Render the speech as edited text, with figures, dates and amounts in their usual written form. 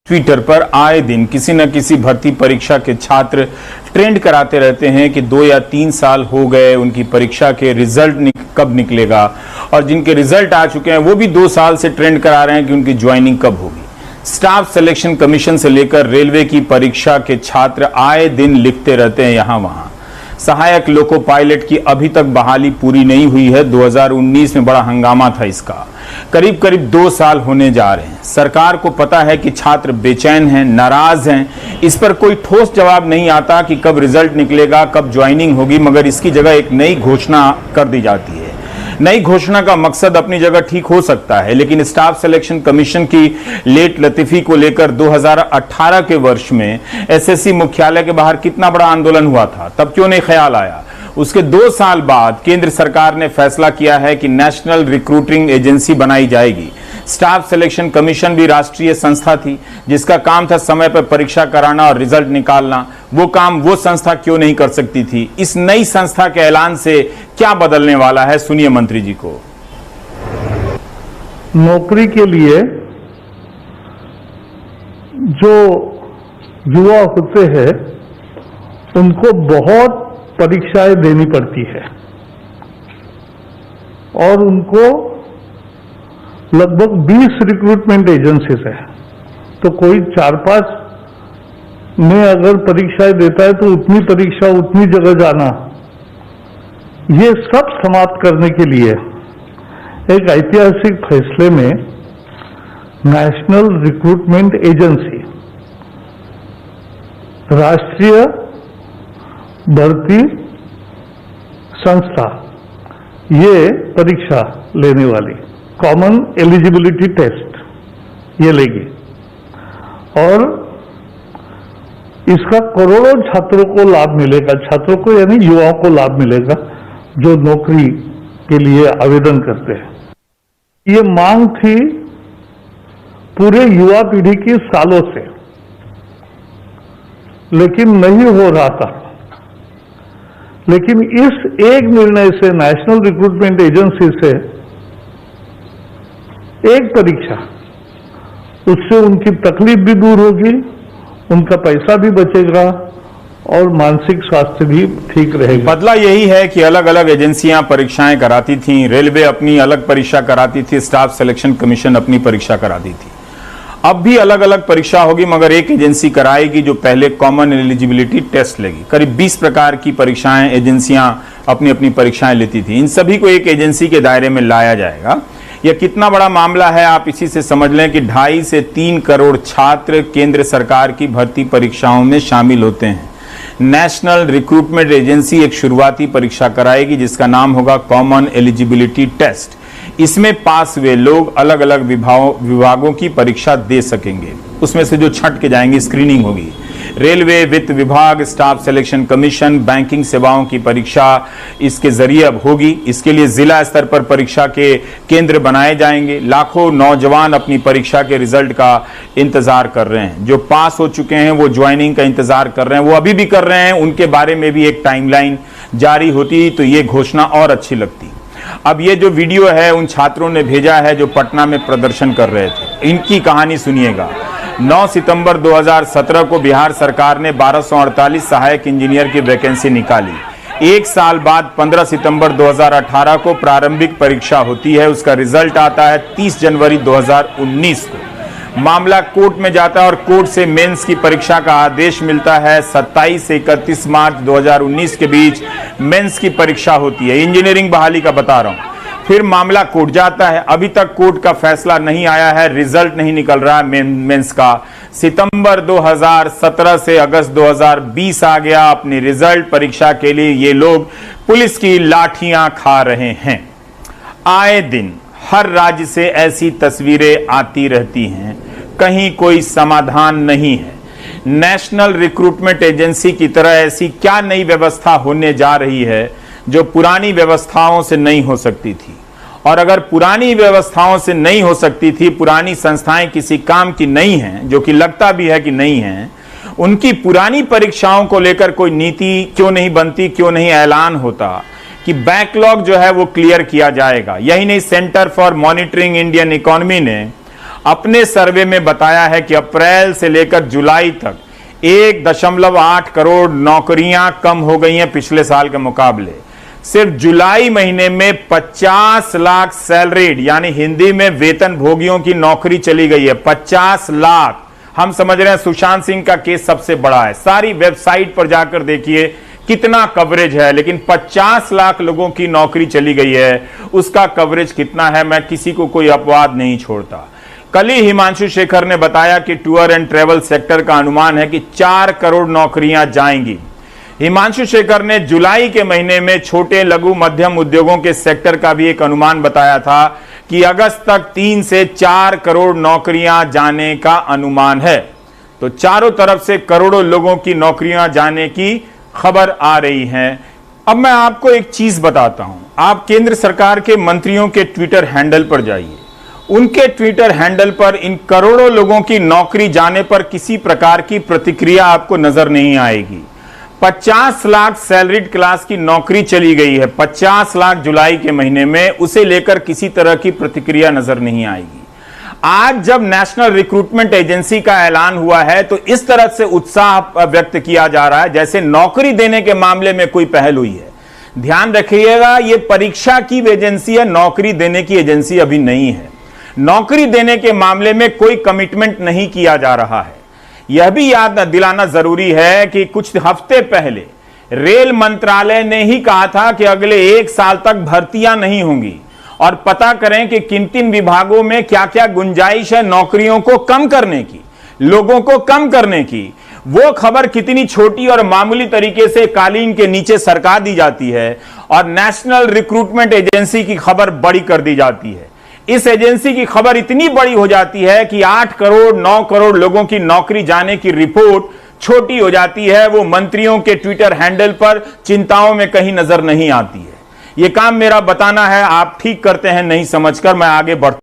Twitter पर आए दिन किसी न किसी भर्ती परीक्षा के छात्र ट्रेंड कराते रहते हैं कि 2 या 3 साल हो गए, उनकी परीक्षा के रिजल्ट कब निकलेगा, और जिनके रिजल्ट आ चुके हैं वो भी 2 साल से ट्रेंड करा रहे हैं कि उनकी ज्वाइनिंग कब होगी। स्टाफ सिलेक्शन कमीशन से लेकर रेलवे की परीक्षा के छात्र आए दिन लिखते रहते हैं यहां वहां। सहायक लोको पायलट की अभी तक बहाली पूरी नहीं हुई है। 2019 में बड़ा हंगामा था इसका। करीब करीब 2 साल होने जा रहे हैं। सरकार को पता है कि छात्र बेचैन हैं, नाराज हैं। इस पर कोई ठोस जवाब नहीं आता कि कब रिजल्ट निकलेगा, कब ज्वाइनिंग होगी, मगर इसकी जगह एक नई घोषणा कर दी जाती है। नई घोषणा का मकसद अपनी जगह ठीक हो सकता है, लेकिन स्टाफ सिलेक्शन कमीशन की लेट लतीफी को लेकर 2018 के वर्ष में एसएससी मुख्यालय के बाहर कितना बड़ा आंदोलन हुआ था, तब क्यों नहीं ख्याल आया। उसके 2 साल बाद केंद्र सरकार ने फैसला किया है कि नेशनल रिक्रूटिंग एजेंसी बनाई जाएगी। स्टाफ सिलेक्शन कमीशन भी राष्ट्रीय संस्था थी जिसका काम था समय पर परीक्षा कराना और रिजल्ट निकालना। वो काम वो संस्था क्यों नहीं कर सकती थी। इस नई संस्था के ऐलान से क्या बदलने वाला है, सुनिए मंत्री जी को। नौकरी के लिए जो युवा होते हैं उनको बहुत परीक्षाएं देनी पड़ती है और उनको लगभग 20 रिक्रूटमेंट एजेंसीज है। तो कोई 4-5 में अगर परीक्षाएं देता है तो उतनी परीक्षा उतनी जगह जाना, ये सब समाप्त करने के लिए एक ऐतिहासिक फैसले में नेशनल रिक्रूटमेंट एजेंसी, राष्ट्रीय भर्ती संस्था, ये परीक्षा लेने वाली कॉमन एलिजिबिलिटी टेस्ट ये लेगी और इसका करोड़ों छात्रों को लाभ मिलेगा। छात्रों को यानी युवाओं को लाभ मिलेगा जो नौकरी के लिए आवेदन करते हैं। ये मांग थी पूरे युवा पीढ़ी की सालों से, लेकिन नहीं हो रहा था। लेकिन इस एक निर्णय से, नेशनल रिक्रूटमेंट एजेंसी से, एक परीक्षा, उससे उनकी तकलीफ भी दूर होगी, उनका पैसा भी बचेगा और मानसिक स्वास्थ्य भी ठीक रहेगा। बदला यही है कि अलग अलग एजेंसियां परीक्षाएं कराती थीं। रेलवे अपनी अलग परीक्षा कराती थी, स्टाफ सिलेक्शन कमीशन अपनी परीक्षा कराती थी। अब भी अलग अलग परीक्षा होगी, मगर एक एजेंसी कराएगी जो पहले कॉमन एलिजिबिलिटी टेस्ट लेगी। करीब 20 प्रकार की परीक्षाएं एजेंसियां अपनी अपनी परीक्षाएं लेती थी। इन सभी को एक एजेंसी के दायरे में लाया जाएगा। यह कितना बड़ा मामला है आप इसी से समझ लें कि 2.5 से 3 करोड़ छात्र केंद्र सरकार की भर्ती परीक्षाओं में शामिल होते हैं। नेशनल रिक्रूटमेंट एजेंसी एक शुरुआती परीक्षा कराएगी जिसका नाम होगा कॉमन एलिजिबिलिटी टेस्ट। इसमें पास हुए लोग अलग अलग विभागों की परीक्षा दे सकेंगे। उसमें से जो छंट के जाएंगे स्क्रीनिंग होगी। रेलवे, वित्त विभाग, स्टाफ सिलेक्शन कमीशन, बैंकिंग सेवाओं की परीक्षा इसके जरिए अब होगी। इसके लिए जिला स्तर पर परीक्षा के केंद्र बनाए जाएंगे। लाखों नौजवान अपनी परीक्षा के रिजल्ट का इंतजार कर रहे हैं। जो पास हो चुके हैं वो ज्वाइनिंग का इंतजार कर रहे हैं, वो अभी भी कर रहे हैं। उनके बारे में भी एक टाइमलाइन जारी होती तो ये घोषणा और अच्छी लगती। अब ये जो वीडियो है उन छात्रों ने भेजा है जो पटना में प्रदर्शन कर रहे थे। इनकी कहानी सुनिएगा। 9 सितंबर 2017 को बिहार सरकार ने 1248 सहायक इंजीनियर की वैकेंसी निकाली। 1 साल बाद 15 सितंबर 2018 को प्रारंभिक परीक्षा होती है। उसका रिजल्ट आता है 30 जनवरी 2019 को। मामला कोर्ट में जाता है और कोर्ट से मेंस की परीक्षा का आदेश मिलता है। 27 से 31 मार्च 2019 के बीच मेंस की परीक्षा होती है। इंजीनियरिंग बहाली का बता रहा हूं। फिर मामला कोर्ट जाता है। अभी तक कोर्ट का फैसला नहीं आया है, रिजल्ट नहीं निकल रहा है मेंस का। सितंबर 2017 से अगस्त 2020 आ गया। अपनी रिजल्ट परीक्षा के लिए ये लोग पुलिस की लाठियां खा रहे हैं। आए दिन हर राज्य से ऐसी तस्वीरें आती रहती हैं, कहीं कोई समाधान नहीं है। नेशनल रिक्रूटमेंट एजेंसी की तरह ऐसी क्या नई व्यवस्था होने जा रही है जो पुरानी व्यवस्थाओं से नहीं हो सकती थी। और अगर पुरानी व्यवस्थाओं से नहीं हो सकती थी, पुरानी संस्थाएं किसी काम की नहीं हैं, जो कि लगता भी है कि नहीं है, उनकी पुरानी परीक्षाओं को लेकर कोई नीति क्यों नहीं बनती, क्यों नहीं ऐलान होता कि बैकलॉग जो है वो क्लियर किया जाएगा। यही नहीं, centre for monitoring Indian economy ने अपने सर्वे में बताया है कि अप्रैल से लेकर जुलाई तक 1.8 करोड़ नौकरियां कम हो गई हैं पिछले साल के मुकाबले। सिर्फ जुलाई महीने में 50 लाख सैलरीड यानी हिंदी में वेतन भोगियों की नौकरी चली गई है। 50 लाख। हम समझ रहे हैं सुशांत सिंह का केस सबसे बड़ा है, सारी वेबसाइट पर जाकर देखिए कितना कवरेज है, लेकिन 50 लाख लोगों की नौकरी चली गई है, उसका कवरेज कितना है मैं किसी को कोई अपवाद नहीं छोड़ता। कल ही हिमांशु शेखर ने बताया कि टूर एंड ट्रेवल सेक्टर का अनुमान है कि 4 करोड़ नौकरियां जाएंगी। हिमांशु शेखर ने जुलाई के महीने में छोटे लघु मध्यम उद्योगों के सेक्टर का भी एक अनुमान बताया था कि अगस्त तक 3 से 4 करोड़ नौकरियां जाने का अनुमान है। तो चारों तरफ से करोड़ों लोगों की नौकरियां जाने की खबर आ रही है। अब मैं आपको एक चीज बताता हूं, आप केंद्र सरकार के मंत्रियों के ट्विटर हैंडल पर जाइए, उनके ट्विटर हैंडल पर इन करोड़ों लोगों की नौकरी जाने पर किसी प्रकार की प्रतिक्रिया आपको नजर नहीं आएगी। 50 लाख सैलरीड क्लास की नौकरी चली गई है 50 लाख जुलाई के महीने में, उसे लेकर किसी तरह की प्रतिक्रिया नजर नहीं आएगी। आज जब नेशनल रिक्रूटमेंट एजेंसी का ऐलान हुआ है तो इस तरह से उत्साह व्यक्त किया जा रहा है जैसे नौकरी देने के मामले में कोई पहल हुई है। ध्यान रखिएगा, यह परीक्षा की एजेंसी है, नौकरी देने की एजेंसी अभी नहीं है। नौकरी देने के मामले में कोई कमिटमेंट नहीं किया जा रहा है। यह भी याद दिलाना जरूरी है कि कुछ हफ्ते पहले रेल मंत्रालय ने ही कहा था कि अगले 1 साल तक भर्तियां नहीं होंगी और पता करें कि किन किन विभागों में क्या क्या गुंजाइश है नौकरियों को कम करने की, लोगों को कम करने की। वो खबर कितनी छोटी और मामूली तरीके से कालीन के नीचे सरका दी जाती है और नेशनल रिक्रूटमेंट एजेंसी की खबर बड़ी कर दी जाती है। इस एजेंसी की खबर इतनी बड़ी हो जाती है कि 8 करोड़ 9 करोड़ लोगों की नौकरी जाने की रिपोर्ट छोटी हो जाती है। वो मंत्रियों के ट्विटर हैंडल पर चिंताओं में कहीं नजर नहीं आती है। यह काम मेरा बताना है, आप ठीक करते हैं नहीं समझकर, मैं आगे बढ़ता